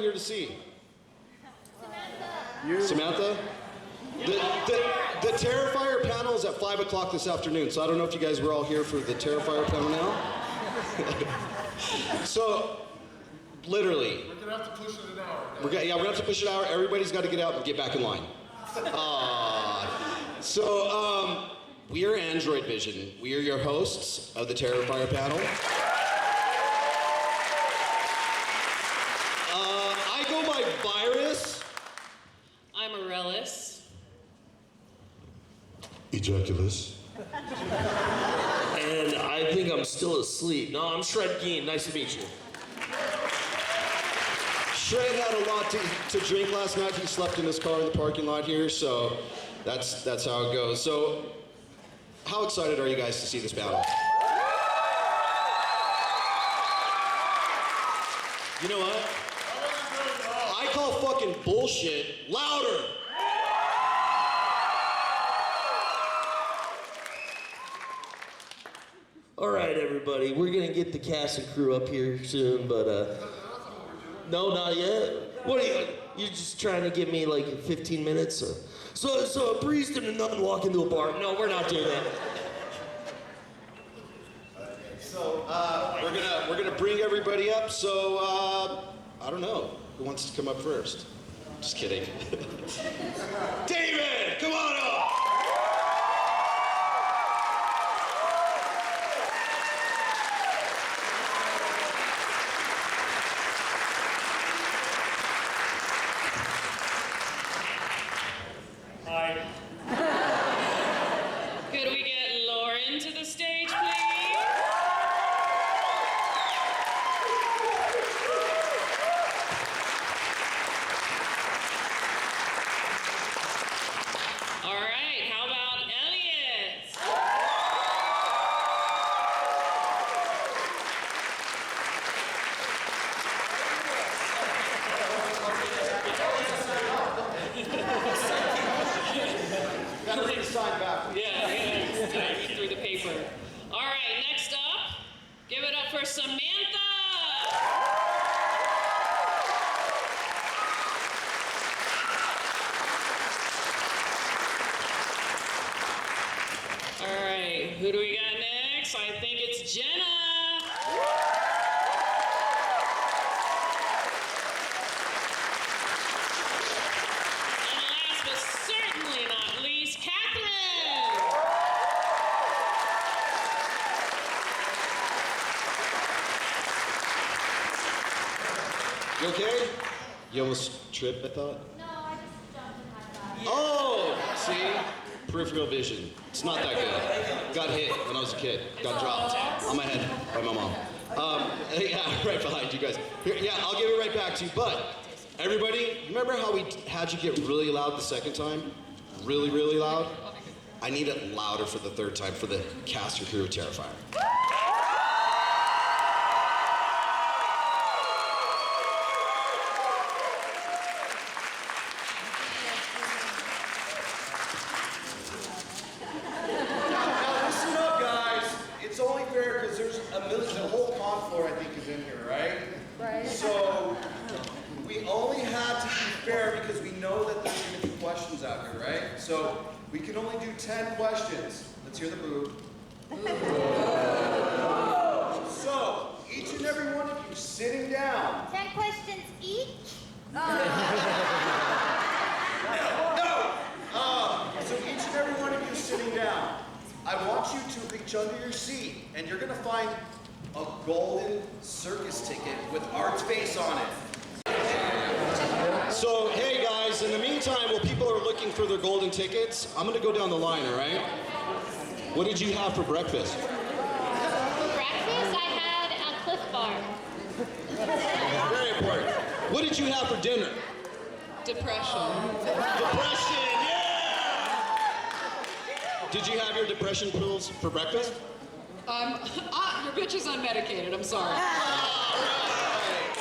here to see? Samantha. You. Samantha? The Terrifier panel is at 5 o'clock this afternoon, so I don't know if you guys were all here for the Terrifier panel now. So, literally. We're gonna have to push it an hour. We're gonna have to push it an hour. Everybody's got to get out and get back in line. We are Androidvision. We are your hosts of the Terrifier panel. I go by Virus. I'm Aurelius. Ejaculus. And I think I'm still asleep. No, I'm Shred Geen. Nice to meet you. Shred had a lot to drink last night. He slept in his car in the parking lot here, so that's how it goes. So, how excited are you guys to see this battle? You know what? I call fucking bullshit louder. All right, everybody. We're going to get the cast and crew up here soon, but, no, not yet. What are you're just trying to give me like 15 minutes? So a priest and a nun walk into a bar. No, we're not doing that. So, we're gonna bring everybody up, so, I don't know. Who wants to come up first? Just kidding. David, come on up! Hi. Could we get Lauren to the stage, please? All right, how about Elliot? Gotta read the sign back. Yeah, through the paper. All right, next up, give it up for Samantha. All right, who do we got next? I think it's Jenna. And last but certainly not least, Catherine. You okay? You almost tripped, I thought? No, I just jumped and high-fived. Oh, see? Peripheral vision. It's not that good. Got hit when I was a kid. Got dropped on my head by my mom. Yeah, right behind you guys. Here, yeah, I'll give it right back to you. But everybody, remember how we had you get really loud the second time? Really, really loud? I need it louder for the third time for the cast and crew of Terrifier. It's only fair because there's the whole con floor, I think, is in here, right? Right. So we only had to be fair because we know that there's going to be questions out here, right? So we can only do 10 questions. Let's hear the boo. So each and every one of you sitting down. 10 questions each? No. So each and every one of you sitting down. I want you to reach under your seat, and you're gonna find a golden circus ticket with Art's face on it. So, hey guys, in the meantime, while people are looking for their golden tickets, I'm gonna go down the line, all right? What did you have for breakfast? For breakfast, I had a Cliff Bar. Very important. What did you have for dinner? Depression. Depression, yeah! Did you have your depression pills for breakfast? Your bitch is unmedicated, I'm sorry. Right.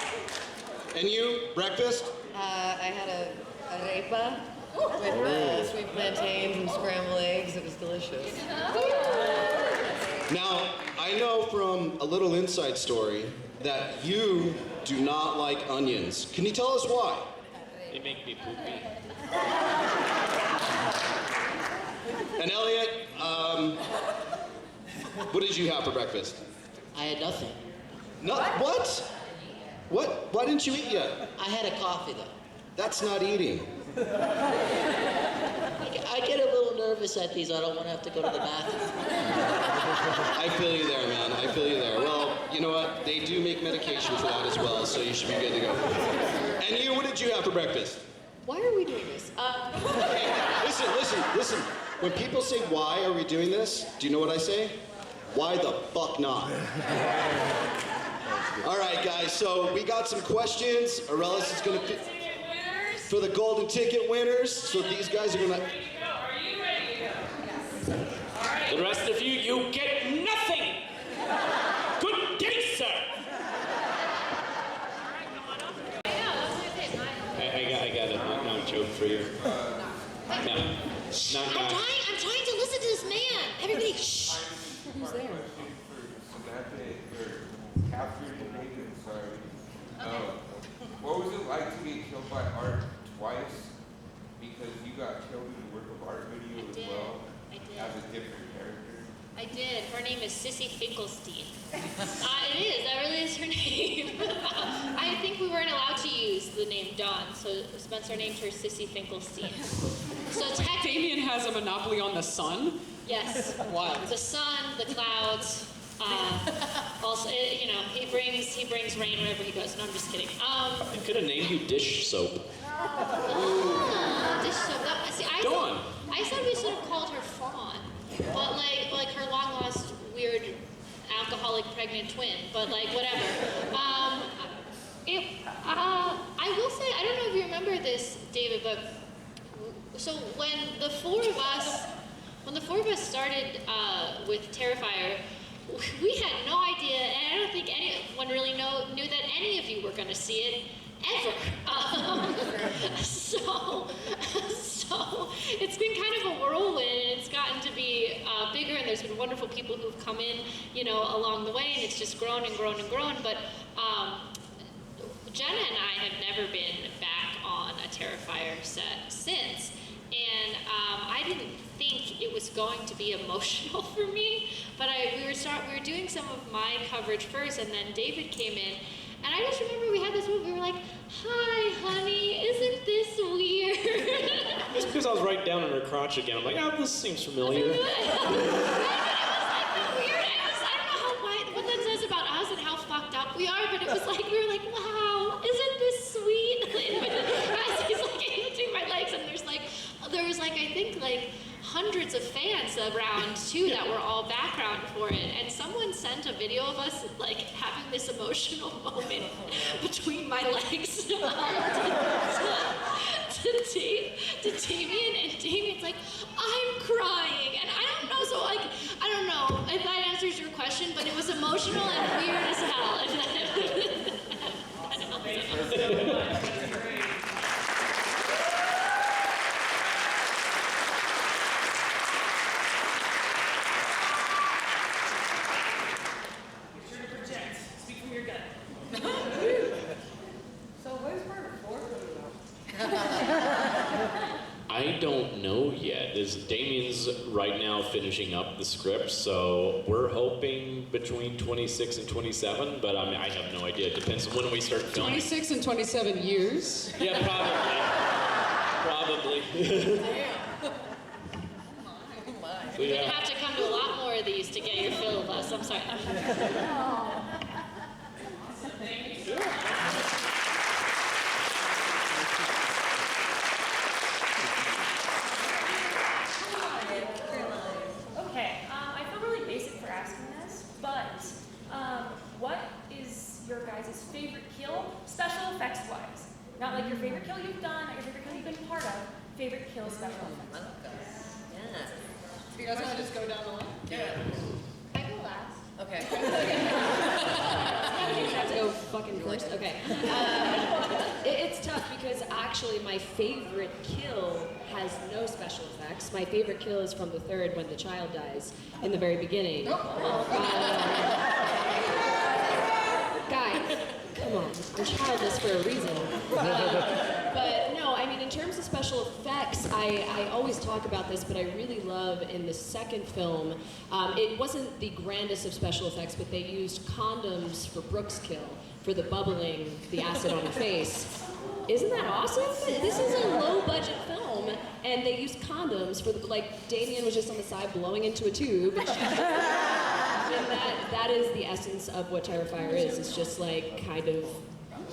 And you, breakfast? I had a arepa with sweet plantains and scrambled eggs. It was delicious. Now, I know from a little inside story that you do not like onions. Can you tell us why? They make me poopy. And Elliot, what did you have for breakfast? I had nothing. No, what? What? Why didn't you eat yet? I had a coffee though. That's not eating. I get a little nervous at these. I don't want to have to go to the bathroom. I feel you there, man. I feel you there. Well, you know what? They do make medication for that as well, so you should be good to go. And you, what did you have for breakfast? Why are we doing this? Listen. When people say, why are we doing this? Do you know what I say? Why the fuck not? All right, guys, so we got some questions. Arelis is going to... For the golden ticket winners, so these guys are going to... Are you ready to go? All right. The rest of you, you get nothing! Good day, sir! I got a knock-knock joke for you. No. I'm trying to listen to this man. Everybody, shh. Who's there? Captured in Hagen, sorry. What was it like to get killed by art twice? Because you got killed in the work of art video as well. I did. As a different character. I did. Her name is Sissy Finkelstein. It is. That really is her name. I think we weren't allowed to use the name Dawn, so Spencer named her Sissy Finkelstein. So technically, Damien has a monopoly on the sun? yes. Wow. The sun, the clouds. Also, he brings rain wherever he goes. No, I'm just kidding. I could have named you dish soap. Dish soap. See, Dawn. I said we should have called her Fawn, but like her long lost weird alcoholic pregnant twin. But like whatever. I will say I don't know if you remember this, David, but so when the four of us started with Terrifier. We had no idea, and I don't think anyone really knew that any of you were going to see it ever. So it's been kind of a whirlwind, and it's gotten to be bigger, and there's been wonderful people who've come in, along the way, and it's just grown and grown and grown. But Jenna and I have never been back on a Terrifier set since. And I didn't think it was going to be emotional for me, but we were doing some of my coverage first, and then David came in, and I just remember we had this moment. We were like, "Hi, honey, isn't this weird?" It's because I was right down in her crotch again. I'm like, this seems familiar. It was like weird. I don't know what that says about us and how fucked up we are, but it was like we were like, "Wow, isn't this sweet?" As he's like in between my legs, and there was I think hundreds of fans around too that were all background for it, and someone sent a video of us having this emotional moment between my legs to Damien, and Damien's like, "I'm crying," and I don't know, so I don't know if that answers your question, but it was emotional and weird as hell. I don't know yet. Damien's right now finishing up the script, so we're hoping between 26 and 27, but I have no idea. It depends on when we start filming. 26 and 27 years? Yeah, probably. So, You're gonna have to come to a lot more of these to get your fill of us. I'm sorry. Okay, I feel really basic for asking this, but what is your guys' favorite kill, special effects wise? Not like your favorite kill you've done, not your favorite kill you've been part of, favorite kill special effects. Yeah. You guys want to just go down the line? Yeah. I go last. Okay. You have to go fucking first. Okay. It's tough because actually my favorite kill has no special effects. My favorite kill is from the third when the child dies in the very beginning. Guys, come Come on, I'm childless for a reason. But no, I mean, in terms of special effects, I always talk about this, but I really love in the second film, it wasn't the grandest of special effects, but they used condoms for Brooke's kill, for the bubbling, the acid on the face. Isn't that awesome? This is a low-budget film, and they used condoms for, like, Damien was just on the side blowing into a tube. And that is the essence of what Terrifier is. It's just, like, kind of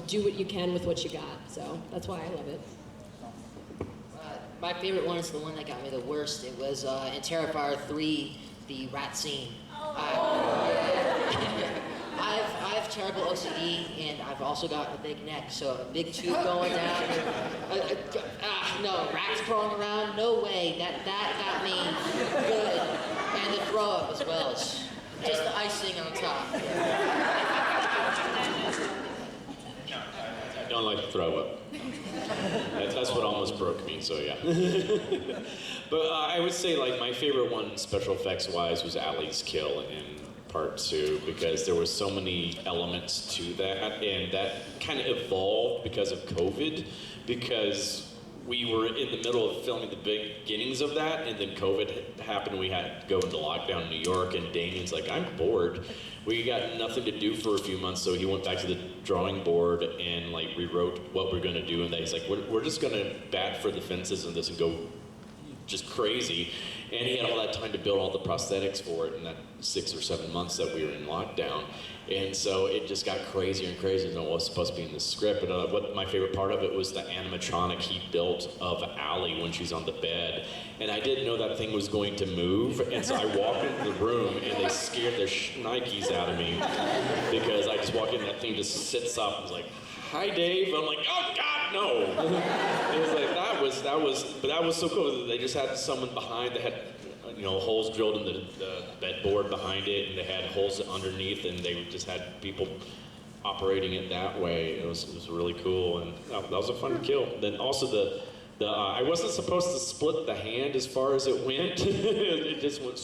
do what you can with what you got. So that's why I love it. My favorite one is the one that got me the worst. It was in Terrifier 3, the rat scene. I have terrible OCD, and I've also got a big neck, so a big tube going down. No, rats crawling around, no way. That got me good. And the throw up as well. It's just the icing on top. I don't like to throw up. That's what almost broke me, so yeah. But I would say, like, my favorite one, special effects-wise, was Allie's kill in part 2, because there was so many elements to that, and that kind of evolved because of COVID, because we were in the middle of filming the beginnings of that, and then COVID happened. We had to go into lockdown in New York, and Damien's like, I'm bored. We got nothing to do for a few months, so he went back to the drawing board and, like, rewrote what we're gonna do, and he's like, we're just gonna bat for the fences on this and go just crazy. And he had all that time to build all the prosthetics for it in that 6 or 7 months that we were in lockdown. And so it just got crazier and crazier than what was supposed to be in the script. But what my favorite part of it was the animatronic he built of Allie when she's on the bed. And I didn't know that thing was going to move. And so I walked into the room and they scared the Nikes out of me, because I just walked in, that thing just sits up and was like, hi, Dave. I'm like, oh, God, no. It was like, that was so cool. They just had someone behind that had, you know, holes drilled in the bedboard behind it, and they had holes underneath, and they just had people operating it that way. It was really cool, and that was a fun kill. Then also I wasn't supposed to split the hand as far as it went. It just went,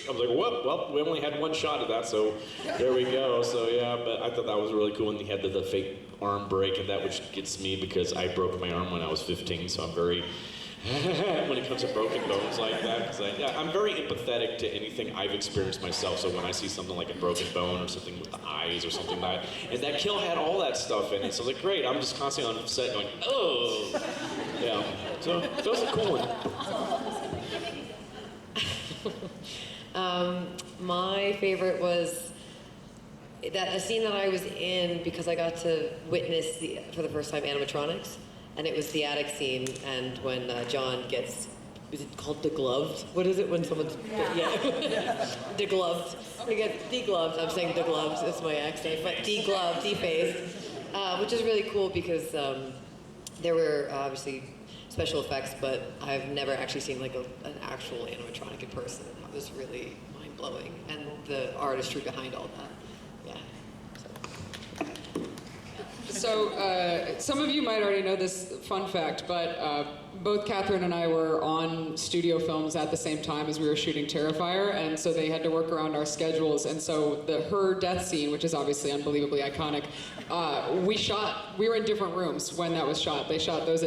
I was like, whoop, well, we only had one shot of that, so there we go. So yeah, but I thought that was really cool, and he had the fake arm break, and that which gets me because I broke my arm when I was 15, so I'm very, when it comes to broken bones like that, because I'm very empathetic to anything I've experienced myself, so when I see something like a broken bone or something with the eyes or something like that, and that kill had all that stuff in it, so I was like, great, I'm just constantly on set going, oh, yeah, so that was a cool one. My favorite was a scene that I was in because I got to witness for the first time animatronics. And it was the attic scene, and when John gets, is it called degloved? What is it when someone's, yeah. Degloved. He gets degloved, I'm saying degloved, it's my accent, but degloved, defaced, which is really cool because there were obviously special effects, but I've never actually seen like an actual animatronic in person. That was really mind-blowing, and the artistry behind all that. So some of you might already know this fun fact, but both Catherine and I were on studio films at the same time as we were shooting Terrifier, and so they had to work around our schedules. And so her death scene, which is obviously unbelievably iconic, we were in different rooms when that was shot. They shot those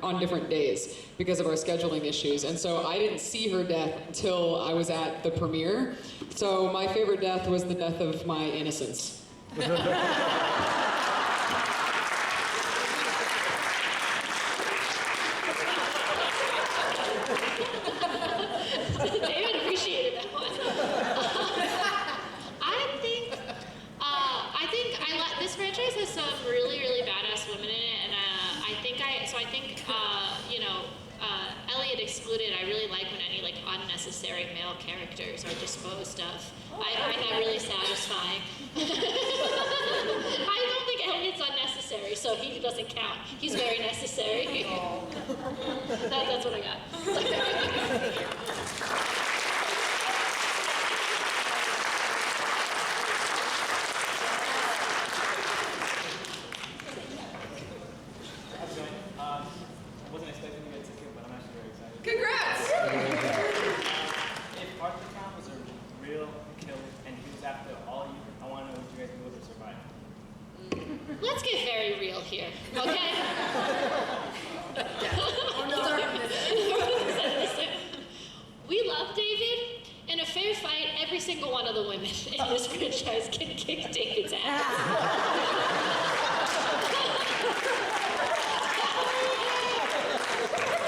on different days because of our scheduling issues. And so I didn't see her death until I was at the premiere. So my favorite death was the death of my innocence. David appreciated that one. I think this franchise has some really, really badass women in it, and I think Elliot excluded, I really like when any like unnecessary male characters are disposed of. I find that really satisfying. I don't think Elliot's unnecessary, so he doesn't count. He's very necessary. That's what I got. Congrats! If Arthur Count was a real killer and he was after all of you, I want to know what you guys would do to survive. Let's get Okay? We love David. In a fair fight, every single one of the women in this franchise can kick David's ass.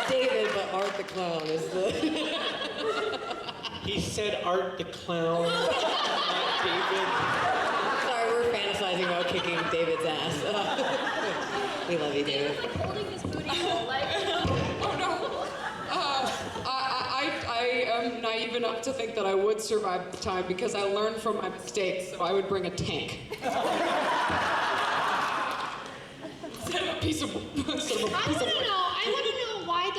David, but Art the Clown is the... He said Art the Clown, not David. Sorry, we're fantasizing about kicking David's ass. We love you, David. Holding his booty like. Oh no. I am naive enough to think that I would survive the time because I learned from my mistakes, so I would bring a tank. Instead of a piece of I want to know why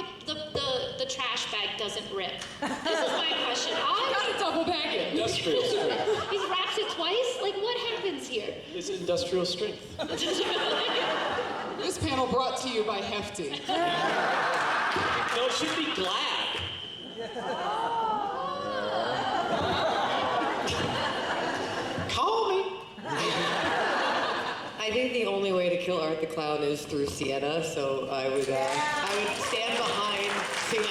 the trash bag doesn't rip. This is my question. Got a double bag it. Industrial strength. He's wrapped it twice? Like, what happens here? It's industrial strength. This panel brought to you by Hefty. No, it should be Glad. Call me. I think the only way to kill Art the Clown is through Sienna, so I would stand behind Sienna.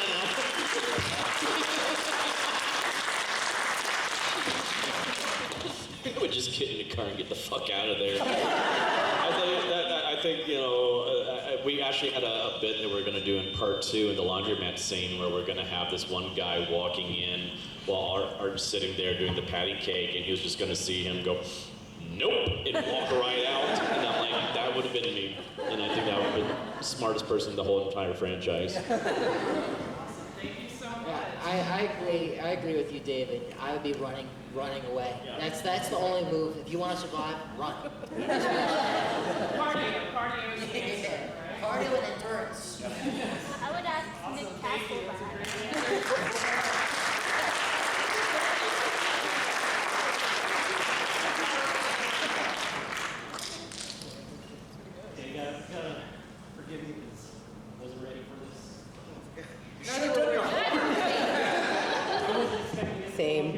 I would just get in the car and get the fuck out of there. I think you know, we actually had a bit that we're going to do in part 2 in the laundromat scene where we're going to have this one guy walking in while Art's sitting there doing the patty cake, and he was just going to see him go, nope, and walk right out. And I'm like, that would have been me. And I think that would have been the smartest person in the whole entire franchise. I agree with you, David. I would be running away. That's the only move. If you want to survive, run. Cardio is the answer, right? Cardio and endurance. I would ask Nick Castle that. Okay, guys, gotta forgive me because I wasn't ready for this. Same.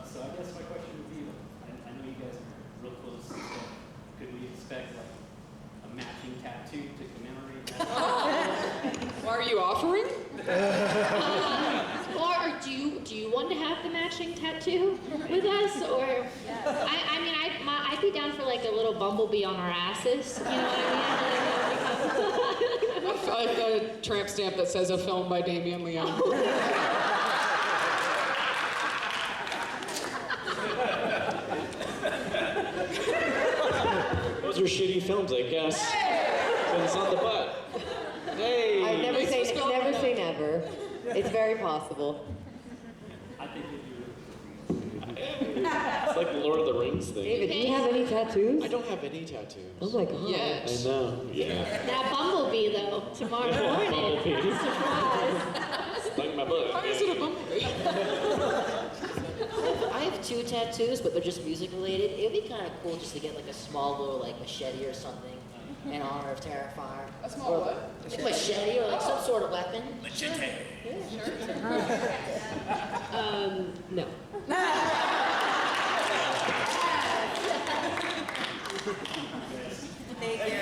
So I guess my question would be, I know you guys are real close. So could we expect like a matching tattoo to commemorate that? Why are you offering? Or do you want to have the matching tattoo with us? Or I mean, I'd be down for like a little bumblebee on our asses. You know what I mean? A tramp stamp that says a film by Damien Leone. Those are shitty films, I guess. But it's on the butt. Hey! I never say never. It's very possible. I think if It's like the Lord of the Rings thing. David, do you have any tattoos? I don't have any tattoos. Oh my god. I know, yeah. That bumblebee though, tomorrow morning. Bumblebee. Surprise. Like my butt. Why is it a bumblebee? I have 2 tattoos, but they're just music related. It'd be kind of cool just to get like a small little like machete or something in honor of Terrifier. A small Or, what? like, machete or like some sort of weapon. Machete. No. Thank you.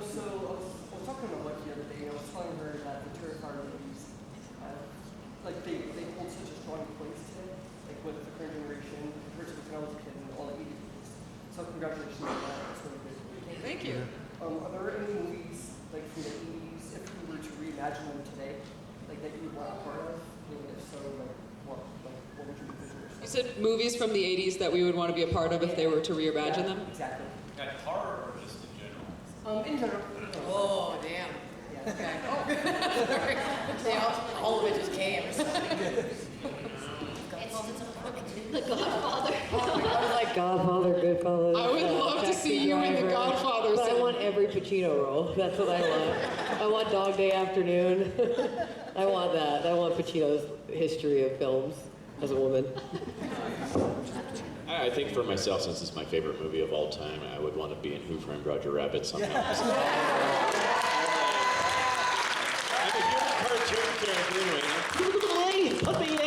So I was talking to my wife the other day, and I was telling her that the Terrifier movies, like they hold such a strong place today, like with the current generation, versus when I was a kid and all the 80s movies. So congratulations on that. That's really good. Thank you. Are there any movies like from the 80s, if we were to reimagine them today, like that you would want a part of? And if so, like what would you envision yourself? You said movies from the 80s that we would want to be a part of if they were to reimagine them? Exactly. Like horror or just in general? In general. Oh, damn. Okay. All of it just came. The Godfather. I like Godfather, Goodfellas. I would love to Taxi see you in the Driver. Godfather But I scene. want every Pacino role. That's what I want. I want Dog Day Afternoon. I want that. I want Pacino's history of films as a woman. I think for myself, since it's my favorite movie of all time, I would want to be in Who Framed Roger Rabbit somehow. I'm a human cartoon character anyway. Put me in.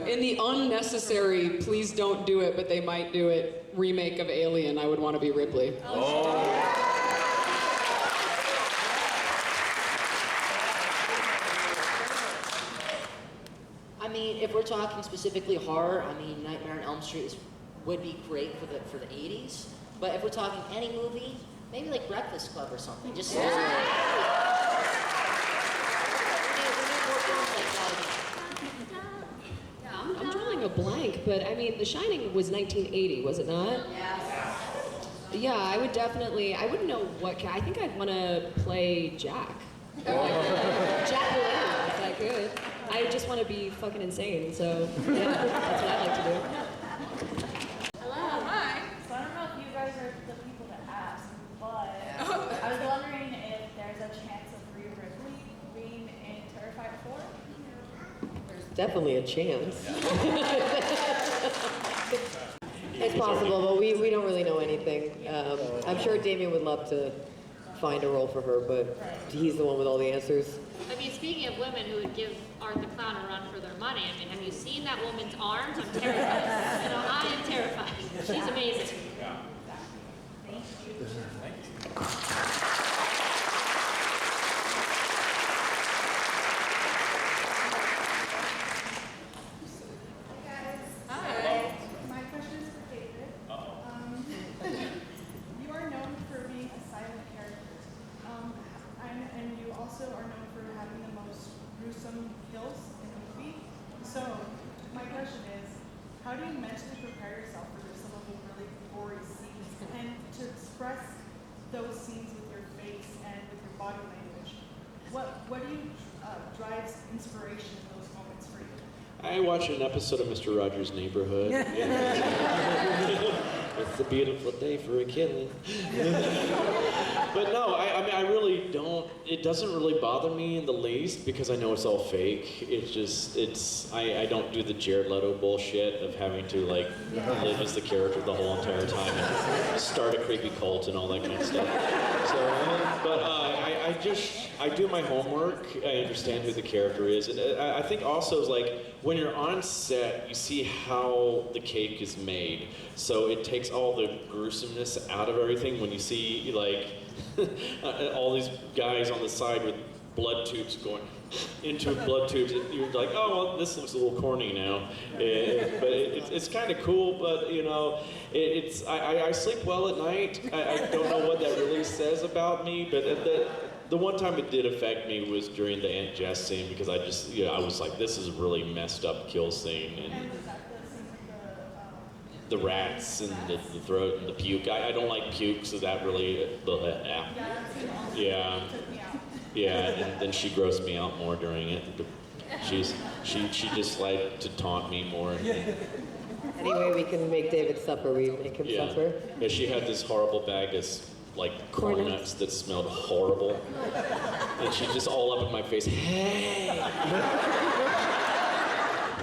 In the unnecessary, please don't do it, but they might do it remake of Alien, I would want to be Ripley. I mean, if we're talking specifically horror, I mean, Nightmare on Elm Street would be great for the 80s. But if we're talking any movie, maybe like Breakfast Club or something. Just I'm drawing a blank, but I mean, The Shining was 1980, was it not? Yes. Yeah, I would definitely, I wouldn't know what, I think I'd want to play Jack. Jack Valero, if I could. I just want to be fucking insane, so yeah, that's what I'd like to do. Hello. Hi. So I don't know if you guys are the people to ask, but I was wondering if there's a chance of Rhea Ripley being in Terrifier 4? Definitely a chance. It's possible, but we don't really know anything. I'm sure Damien would love to find a role for her, but he's the one with all the answers. I mean, speaking of women who would give Art the Clown a run for their money, I mean, have you seen that woman's arms? I'm terrified. You know, I am terrified. She's amazing. Thank you. Hi. My question is for David. You are known for being a silent character, and you also are known for having the most gruesome kills in the movie. So, my question is, how do you mentally prepare yourself for some of the really gory scenes, and to express those scenes with your face and with your body language? What do you drives inspiration in those moments for you? I watched an episode of Mr. Rogers' Neighborhood. It's a beautiful day for a killing. But no, I mean, I really don't, it doesn't really bother me in the least because I know it's all fake. It's just, I don't do the Jared Leto bullshit of having to like live as the character the whole entire time and start a creepy cult and all that kind of stuff. So, but I do my homework. I understand who the character is. And I think also is like, when you're on set, you see how the cake is made. So it takes all the gruesomeness out of everything when you see like all these guys on the side with blood tubes going into blood tubes. You're like, oh, well, this looks a little corny now. But it's kind of cool, but you know, I sleep well at night. I don't know what that really says about me, but the one time it did affect me was during the Aunt Jess scene because I just, you know, I was like, this is a really messed up kill scene. And the rats and the throat and the puke. I don't like puke, so that really, yeah. And then she grossed me out more during it. She just liked to taunt me more. Any way we can make David suffer, we make him suffer. Yeah, she had this horrible bag of like corn nuts that smelled horrible. And she's just all up in my face, hey!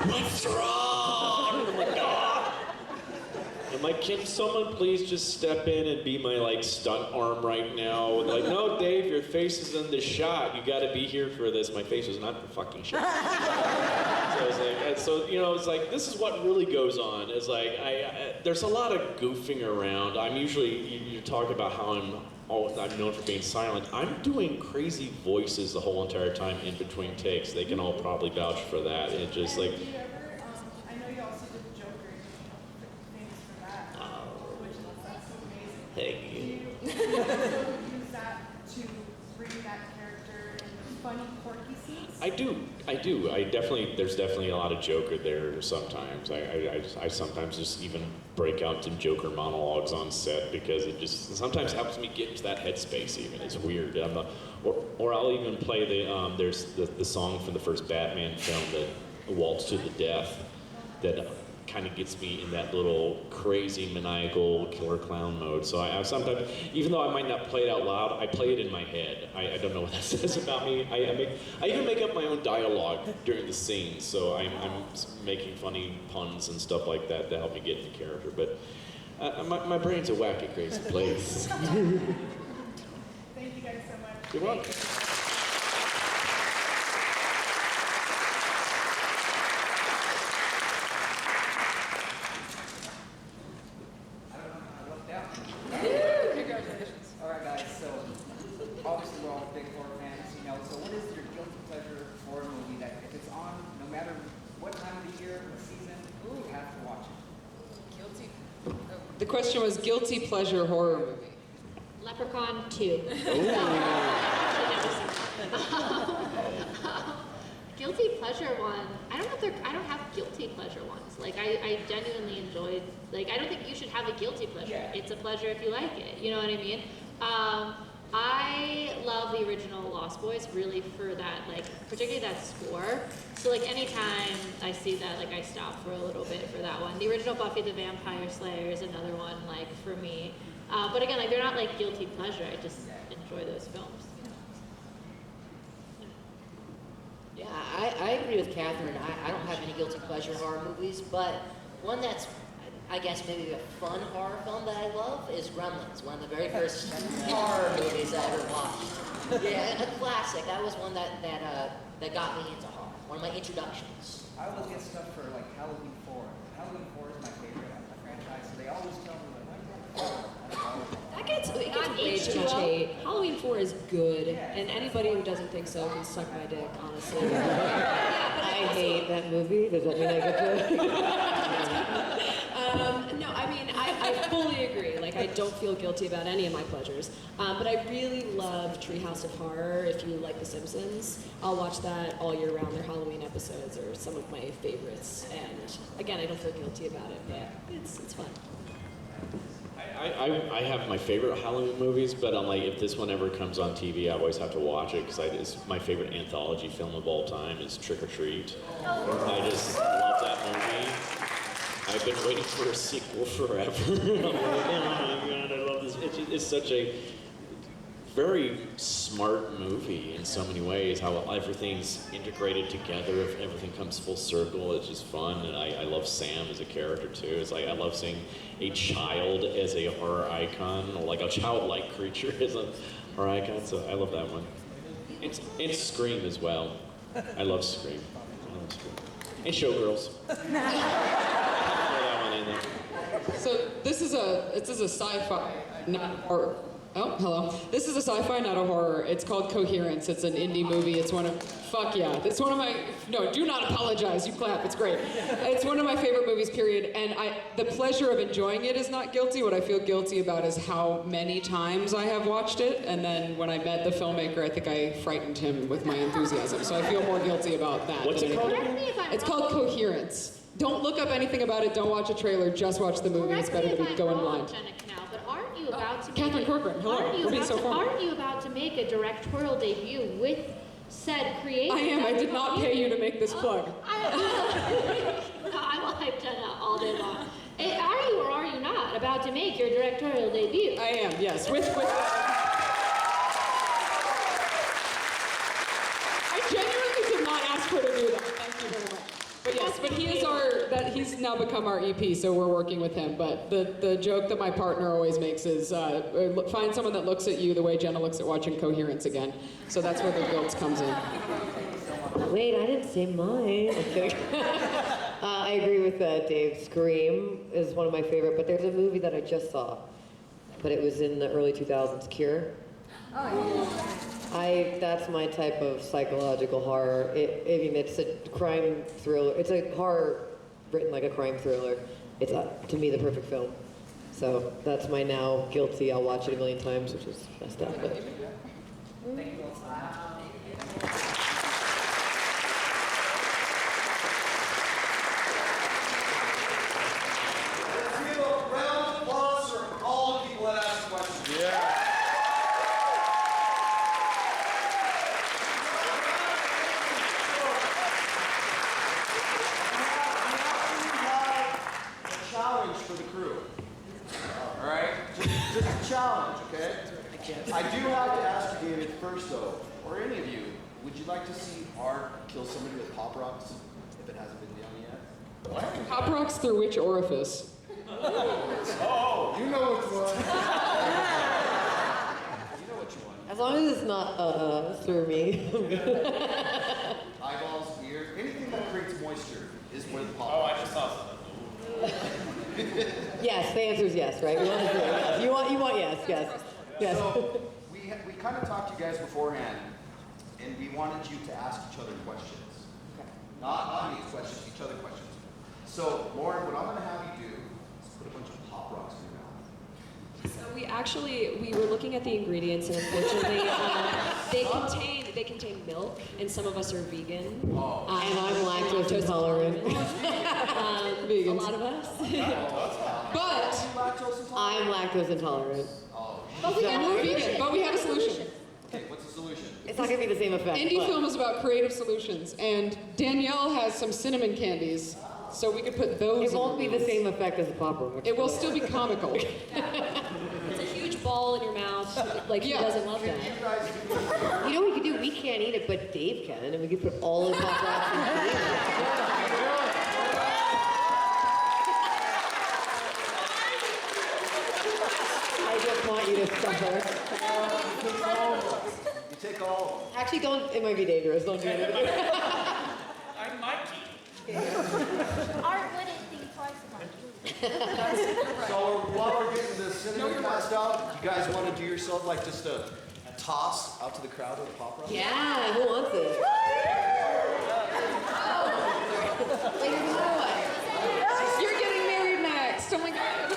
What's wrong? I'm like, ah! I'm like, can someone please just step in and be my like stunt arm right now? Like, no, Dave, your face is in the shot. You gotta be here for this. My face was not in the fucking shot. So I was like, so you know, it's like, this is what really goes on. It's like, there's a lot of goofing around. I'm usually, you talk about how I'm known for being silent. I'm doing crazy voices the whole entire time in between takes. They can all probably vouch for that. It just like, Do you ever, I know you also did the Joker, things for that, which that's amazing. Thank you. Do you also use that to bring that character in funny, quirky scenes? I do. There's definitely a lot of Joker there sometimes. I sometimes just even break out some Joker monologues on set because it just sometimes helps me get into that headspace even. It's weird. Or I'll even play there's the song from the first Batman film, the Waltz to the Death, that kind of gets me in that little crazy maniacal killer clown mode. So I sometimes, even though I might not play it out loud, I play it in my head. I don't know what that says about me. I even make up my own dialogue during the scenes. So I'm making funny puns and stuff like that to help me get into character. But my brain's a wacky, crazy place. Thank you guys so much. You're welcome. Congratulations. All right, guys. So obviously we're all big horror fans, you know. So what is your guilty pleasure horror movie that if it's on, no matter what time of the year or season, you have to watch it? Guilty. The question was guilty pleasure horror movie. Leprechaun 2. Guilty pleasure one. I don't have guilty pleasure ones. Like I genuinely enjoyed. Like I don't think you should have a guilty pleasure. Yeah. It's a pleasure if you like it. You know what I mean? I love the original Lost Boys really for that, like particularly that score. So like anytime I see that, like I stop for a little bit for that one. The original Buffy the Vampire Slayer is another one like for me. But again, like they're not like guilty pleasure. I just enjoy those films. Yeah, I agree with Catherine. I don't have any guilty pleasure horror movies, but one that's, I guess, maybe a fun horror film that I love is Gremlins, one of the very first horror movies I ever watched. Yeah, a classic. That was one that got me into horror, one of my introductions. I always get stuff for like Halloween 4. Halloween 4 is my favorite franchise, so they always tell me like, It gets way too much hate. Halloween 4 is good, and anybody who doesn't think so can suck my dick, honestly. I hate that movie. Does that mean I get to? No, I mean, I fully agree. Like, I don't feel guilty about any of my pleasures. But I really love Treehouse of Horror. If you like The Simpsons, I'll watch that all year round. Their Halloween episodes are some of my favorites. And again, I don't feel guilty about it, but it's fun. I have my favorite Halloween movies, but I'm like, if this one ever comes on TV, I always have to watch it because it's my favorite anthology film of all time is Trick or Treat. I just love that movie. I've been waiting for a sequel forever. I'm like, oh my God, I love this. It's such a very smart movie in so many ways, how everything's integrated together, if everything comes full circle, it's just fun, and I love Sam as a character too. It's like, I love seeing a child as a horror icon, or like a childlike creature as a horror icon, so I love that one. And Scream as well. I love Scream. And Showgirls. So this is a sci-fi, not horror. Oh, hello. This is a sci-fi, not a horror. It's called Coherence. It's an indie movie. It's one of, fuck yeah. It's one of my, no, do not apologize. You clap. It's great. It's one of my favorite movies, period. And the pleasure of enjoying it is not guilty. What I feel guilty about is how many times I have watched it. And then when I met the filmmaker, I think I frightened him with my enthusiasm. So I feel more guilty about that. What's it called? It's called Coherence. Don't look up anything about it. Don't watch a trailer. Just watch the movie. It's better to be going blind. Jenna Kanell, but aren't you about to Catherine Corcoran, hello. Aren't you about to make a directorial debut with said creator? I am. I did not pay you to make this plug. I will hype Jenna all day long. Are you or are you not about to make your directorial debut? I am, yes. I genuinely did not ask her to do that. Thank you very much. But yes, but he's now become our EP, so we're working with him. But the joke that my partner always makes is find someone that looks at you the way Jenna looks at watching Coherence again. So that's where the guilt comes in. Wait, I didn't say mine. Okay. I agree with Dave. Scream is one of my favorite, but there's a movie that I just saw, but it was in the early 2000s, Cure. That's my type of psychological horror. It's a crime thriller. It's a horror written like a crime thriller. It's, to me, the perfect film. So that's my now guilty. I'll watch it a million times, which is messed up. But. Thank you all so much. Let's give a round of applause for all the people that asked questions. Yeah. first though, or any of you, would you like to see Art kill somebody with pop rocks if it hasn't been done yet? What? Pop rocks through which orifice? Oh, you know which one. You know what you want. As long as it's not through me. Eyeballs, ear, anything that creates moisture is where the pop. Oh, I just saw something. Yes, the answer is yes, right? We want to do it, yes. You want yes, yes. Yes. So we kind of talked to you guys beforehand, and we wanted you to ask each other questions. Okay. Not me questions, each other questions. So, Lauren, what I'm going to have you do is put a bunch of pop rocks in your mouth. So we were looking at the ingredients, and unfortunately, they contain milk, and some of us are vegan. Oh. And I'm lactose intolerant. A lot of us. But I'm lactose intolerant. Oh. But we're vegan, but we have a solution. Okay, what's the solution? It's not going to be the same effect. Indie but- film is about creative solutions, and Danielle has some cinnamon candies, so we could put those. It won't be the same effect as the pop rock. It will still be comical. It's a huge ball in your mouth. Like, who doesn't love that? You know what we could do? We can't eat it, but Dave can, and we could put all the pop rocks in Dave. I just want you to suffer. You take all. Actually, don't. It might be dangerous. Don't do it. I might keep. Art wouldn't think twice about it. So while we're getting the cinnamon passed out, you guys want to do yourself like just a toss out to the crowd with a pop rock? Yeah, who wants it? Wait, you know what? You're getting married next. Oh my god.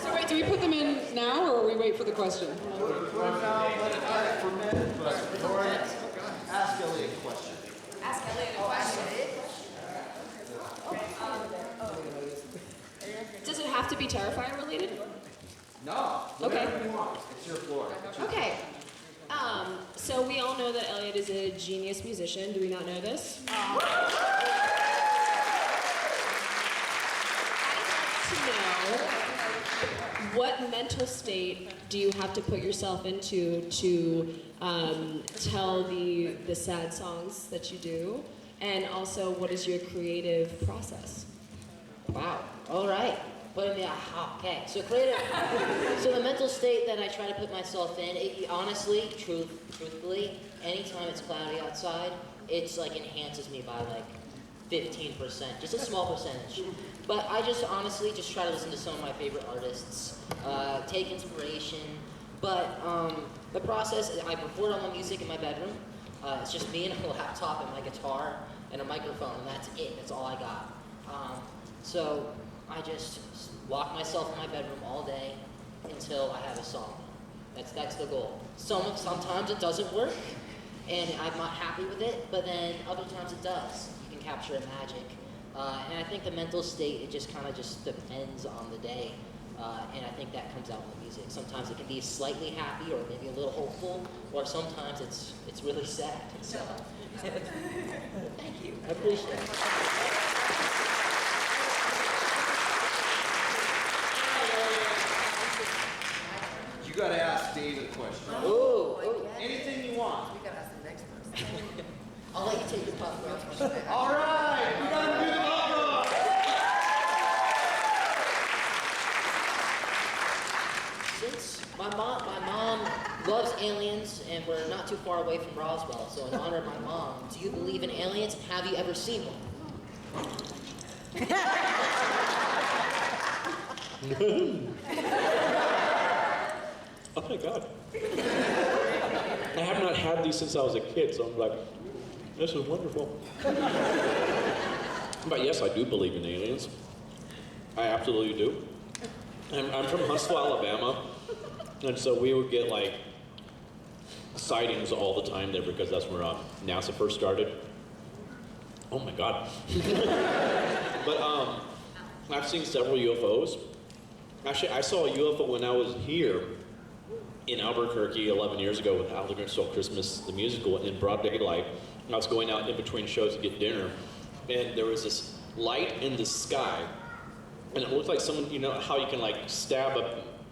So wait, do we put them in now, or we wait for the question? Right now, let it ferment, but Lauren, ask Elliot a question. Ask Elliot a question. Does it have to be Terrifier related? No. Okay. Whatever you want. It's your floor. Okay. So we all know that Elliot is a genius musician. Do we not know this? I'd like to know, what mental state do you have to put yourself into to tell the sad songs that you do? And also, what is your creative process? Wow. All right. But yeah, okay. So creative. So the mental state that I try to put myself in, honestly, truthfully, anytime it's cloudy outside, it's like enhances me by like 15%, just a small percentage. But I just honestly just try to listen to some of my favorite artists, take inspiration. But the process, I record all my music in my bedroom. It's just me and a laptop and my guitar and a microphone, and that's it. That's all I got. So I just lock myself in my bedroom all day until I have a song. That's the goal. Sometimes it doesn't work, and I'm not happy with it, but then other times it does. You can capture a magic. And I think the mental state, it just kind of just depends on the day. And I think that comes out in the music. Sometimes it can be slightly happy or maybe a little hopeful, or sometimes it's really sad. So, thank you. I appreciate it. You gotta ask Dave a question. Ooh. Anything you want. We gotta ask the next person. I'll let you take your pop rock. All right, we gotta do the pop rock. Since my mom loves aliens, and we're not too far away from Roswell, so in honor of my mom, do you believe in aliens? And have you ever seen one? Oh my god. I have not had these since I was a kid, so I'm like, this is wonderful. But yes, I do believe in aliens. I absolutely do. I'm from Huntsville, Alabama, and so we would get like sightings all the time there because that's where NASA first started. Oh my god. But I've seen several UFOs. Actually, I saw a UFO when I was here in Albuquerque 11 years ago with How the Grinch Stole Christmas, the musical, in broad daylight. And I was going out in between shows to get dinner, and there was this light in the sky, and it looked like someone, you know how you can like stab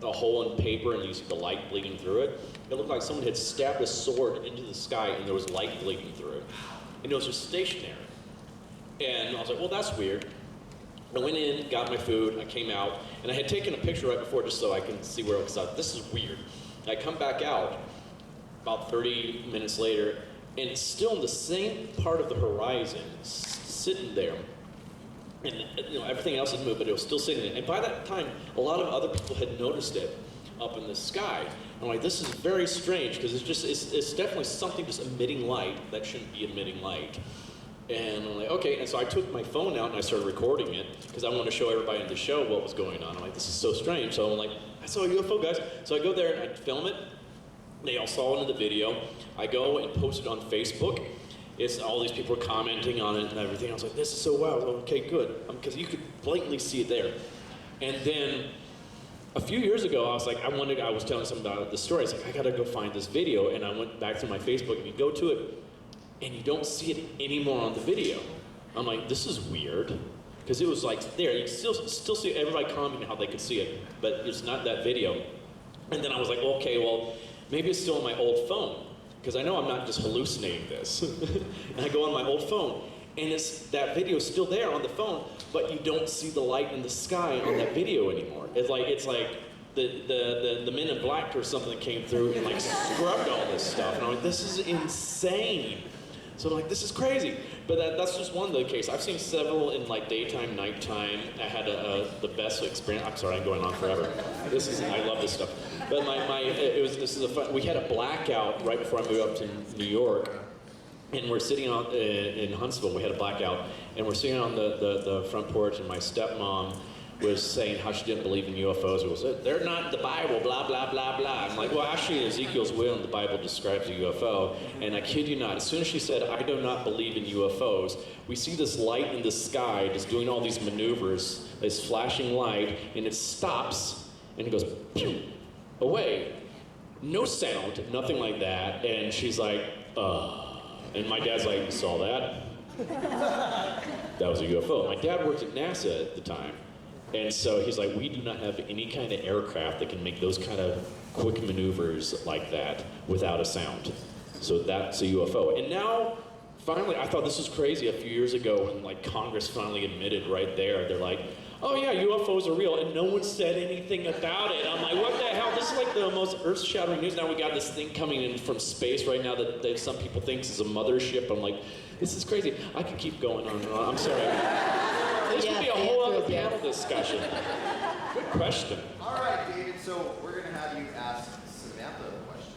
a hole in paper and you see the light bleeding through it. It looked like someone had stabbed a sword into the sky and there was light bleeding through it. And it was just stationary. And I was like, well, that's weird. I went in, got my food, I came out, and I had taken a picture right before just so I can see where it was at. This is weird. And I come back out about 30 minutes later, and it's still in the same part of the horizon, sitting there. And everything else had moved, but it was still sitting there. And by that time, a lot of other people had noticed it up in the sky. I'm like, this is very strange, because it's definitely something just emitting light that shouldn't be emitting light. And I'm like, okay, and so I took my phone out and I started recording it because I wanted to show everybody in the show what was going on. I'm like, this is so strange. So I'm like, I saw a UFO, guys. So I go there and I film it. They all saw it in the video. I go and post it on Facebook. It's all these people are commenting on it and everything. I was like, this is so wild. Okay, good, because you could blatantly see it there. And then a few years ago, I was like, I was telling someone about the story. I was like, I gotta go find this video, and I went back to my Facebook and you go to it. And you don't see it anymore on the video. I'm like, this is weird. Because it was like there, you still see everybody commenting how they could see it, but it's not that video. And then I was like, well, okay, well, maybe it's still on my old phone. Because I know I'm not just hallucinating this. And I go on my old phone, and that video is still there on the phone, but you don't see the light in the sky on that video anymore. It's like the Men in Black or something came through and like scrubbed all this stuff. And I'm like, this is insane. So I'm like, this is crazy. But that's just one of the cases. I've seen several in like daytime, nighttime. I had the best experience. I'm sorry, I'm going on forever. I love this stuff. But we had a blackout right before I moved up to New York. And we're sitting in Huntsville, we had a blackout. And we're sitting on the front porch, and my stepmom was saying how she didn't believe in UFOs. It was, they're not in the Bible, blah, blah, blah, blah. I'm like, well, actually, in Ezekiel's will, the Bible describes a UFO. And I kid you not, as soon as she said, I do not believe in UFOs, we see this light in the sky just doing all these maneuvers, this flashing light, and it stops, and it goes, pew, away. No sound, nothing like that. And she's like, and my dad's like, you saw that? That was a UFO. My dad worked at NASA at the time. And so he's like, we do not have any kind of aircraft that can make those kind of quick maneuvers like that without a sound. So that's a UFO. And now, finally, I thought this was crazy a few years ago when like Congress finally admitted right there, they're like, oh yeah, UFOs are real, and no one said anything about it. I'm like, what the hell? This is like the most earth-shattering news. Now we got this thing coming in from space right now that some people think is a mothership. I'm like, this is crazy. I could keep going on and on. I'm sorry. This would be a whole other panel discussion. Good question. All right, David, so we're going to have you ask Samantha a question.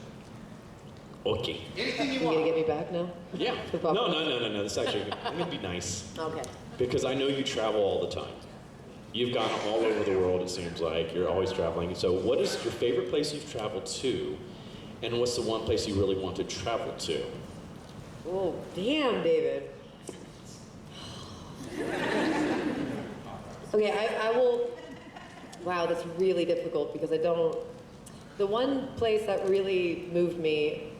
Okay. Anything you You want. gonna get me back now? Yeah. No. This is actually, I'm going to be nice. Okay. Because I know you travel all the time. You've gone all over the world, it seems like. You're always traveling. So what is your favorite place you've traveled to? And what's the one place you really want to travel to? Oh, damn, David. Okay, I will, wow, that's really difficult because the one place that really moved me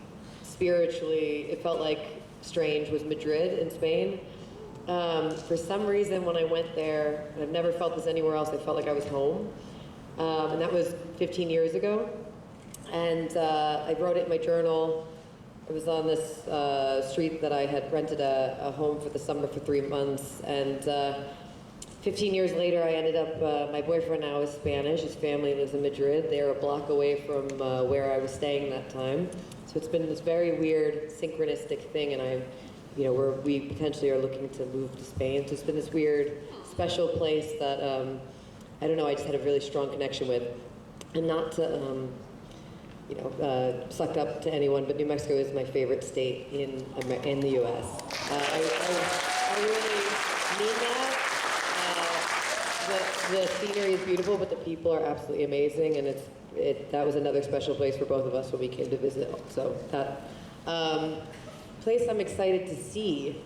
spiritually, it felt like strange, was Madrid in Spain. For some reason, when I went there, and I've never felt this anywhere else, I felt like I was home. And that was 15 years ago. And I wrote it in my journal. I was on this street that I had rented a home for the summer for 3 months. And 15 years later, I ended up, my boyfriend now is Spanish. His family lives in Madrid. They're a block away from where I was staying that time. So it's been this very weird, synchronistic thing. And we potentially are looking to move to Spain. So it's been this weird, special place that, I don't know, I just had a really strong connection with. And not to, sucked up to anyone, but New Mexico is my favorite state in the U.S. I really mean that. The scenery is beautiful, but the people are absolutely amazing, and that was another special place for both of us when we came to visit. So that place I'm excited to see.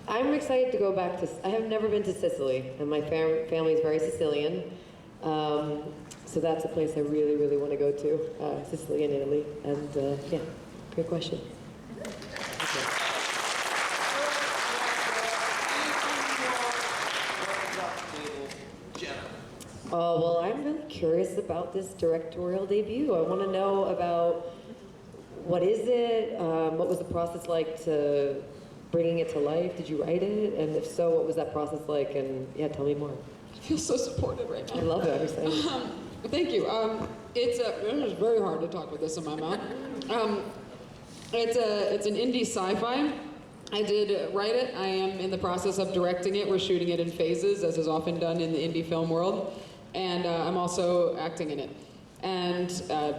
I'm excited to go back to. I have never been to Sicily, and my family is very Sicilian. So that's a place I really, really want to go to, Sicily and Italy. And yeah, great question. Oh, well, I'm really curious about this directorial debut. I want to know about what is it? What was the process like to bringing it to life? Did you write it? And if so, what was that process like? And yeah, tell me more. I feel so supported right now. I love it. I'm excited. Thank you. It's very hard to talk with this in my mouth. It's an indie sci-fi. I did write it. I am in the process of directing it. We're shooting it in phases, as is often done in the indie film world. And I'm also acting in it. And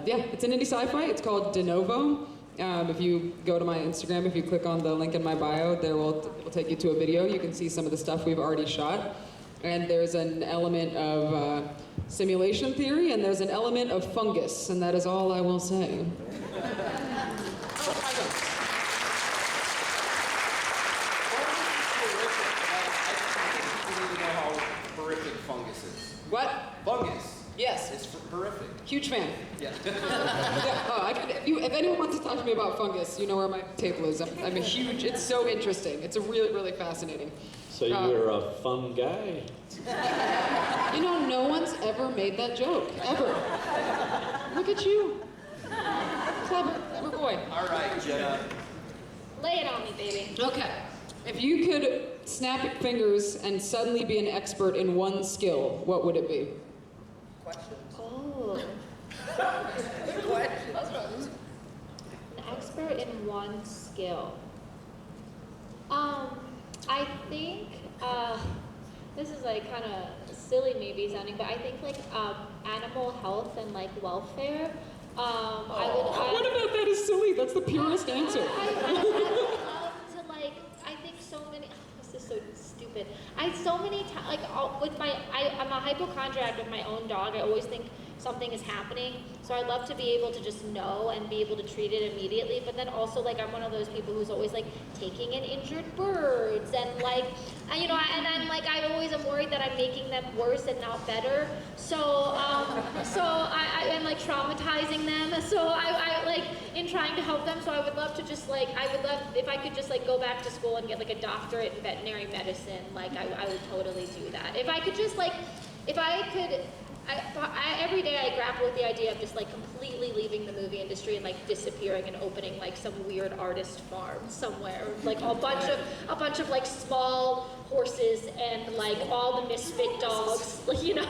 yeah, it's an indie sci-fi. It's called De Novo. If you go to my Instagram, if you click on the link in my bio, there will take you to a video. You can see some of the stuff we've already shot. And there's an element of simulation theory, and there's an element of fungus, and that is all I will say. Horrific fungus is. What? Fungus. Yes. It's horrific. Huge fan. Yeah. If anyone wants to talk to me about fungus, you know where my table is. I'm a huge, it's so interesting. It's a really, really fascinating. So you're a fun guy? You know, no one's ever made that joke, ever. Look at you. Clever boy. All right, Jenna. Lay it on me, baby. Okay. If you could snap your fingers and suddenly be an expert in one skill, what would it be? Oh. An expert in one skill. I think, this is like kind of silly maybe sounding, but I think like animal health and like welfare. What about that is silly? That's the purest answer. I would love to like, I think so many, this is so stupid. So many times, like I'm a hypochondriac with my own dog. I always think something is happening. So I'd love to be able to just know and be able to treat it immediately. But then also like I'm one of those people who's always like taking in injured birds and like, and, you know, and I'm like, I always am worried that I'm making them worse and not better. So I am like traumatizing them. So I like in trying to help them. So I would love to just like, I would love if I could just like go back to school and get like a doctorate in veterinary medicine. Like I would totally do that. If I could just like, if I could, every day I grapple with the idea of just like completely leaving the movie industry and like disappearing and opening like some weird artist farm somewhere, like a bunch of like small horses and like all the misfit dogs, like, you know.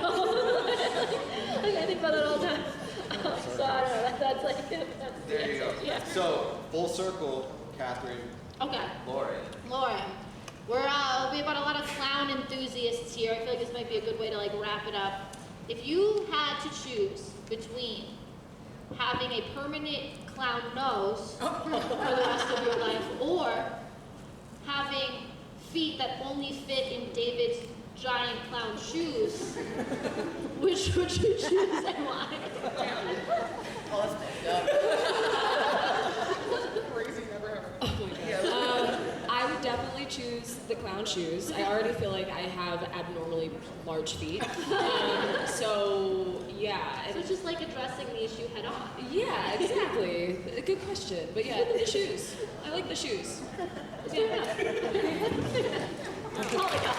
Like, I think about it all the time. So I don't know. That's like that's There you go. Yeah. So full circle, Catherine. Okay. Lauren. We have got a lot of clown enthusiasts here. I feel like this might be a good way to like wrap it up. If you had to choose between having a permanent clown nose for the rest of your life or having feet that only fit in David's giant clown shoes, which would you choose and why? Oh, that's Crazy, never ever. I would definitely choose the clown shoes. I already feel like I have abnormally large feet. So, yeah. So it's just like addressing the issue head on. Yeah, exactly. A good question. But yeah, the shoes. I like the shoes. Yeah. Oh my God.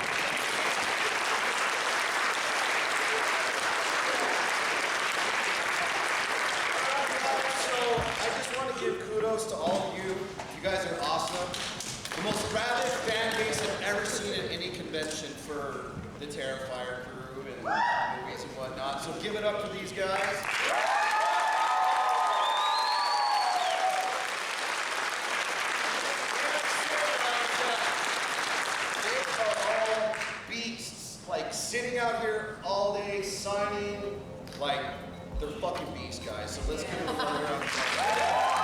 Kudos to all of you. You guys are awesome. The most rabid fan base I've ever seen at any convention for the Terrifier crew and movies and whatnot. So give it up to these guys. They are all beasts. Like sitting out here all day signing, like they're fucking beasts, guys. So let's give them a round of applause.